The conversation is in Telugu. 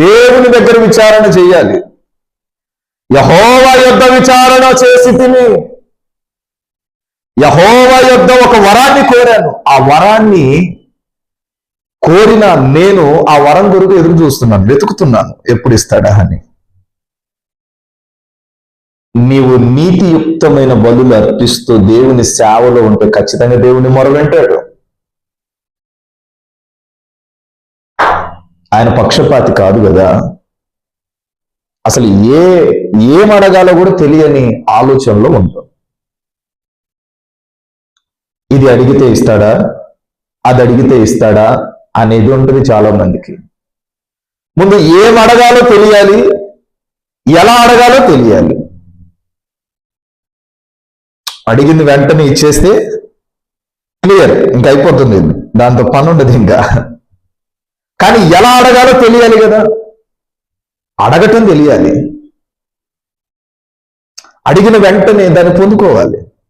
దేవుని దగ్గర విచారణ చేయాలి. యెహోవా యొద్ద విచారణ చేసి తిని, యెహోవా యొద్ద ఒక వరాన్ని కోరాను. ఆ వరాన్ని కోరిన నేను ఆ వరం కొరకు ఎదురు చూస్తున్నాను, వెతుకుతున్నాను ఎప్పుడు ఇస్తాడా అని. నీవు నీతియుక్తమైన బలులు అర్పిస్తూ దేవుని సేవలో ఉంటే ఖచ్చితంగా దేవుని మొర వింటాడు. ఆయన పక్షపాతి కాదు కదా. అసలు ఏం అడగాలో కూడా తెలియని ఆలోచనలో ఉంటాం. ఇది అడిగితే ఇస్తాడా, అది అడిగితే ఇస్తాడా అనేది ఉంటుంది చాలా మందికి. ముందు ఏం అడగాలో తెలియాలి, ఎలా అడగాలో తెలియాలి. అడిగింది వెంటనే ఇచ్చేస్తే క్లియర్, ఇంకా అయిపోతుంది, దాంతో పని ఉండదు ఇంకా. కానీ ఎలా అడగాలో తెలియాలి కదా, అడగటం తెలియాలి, అడిగిన వెంటనే దాన్ని పొందుకోవాలి.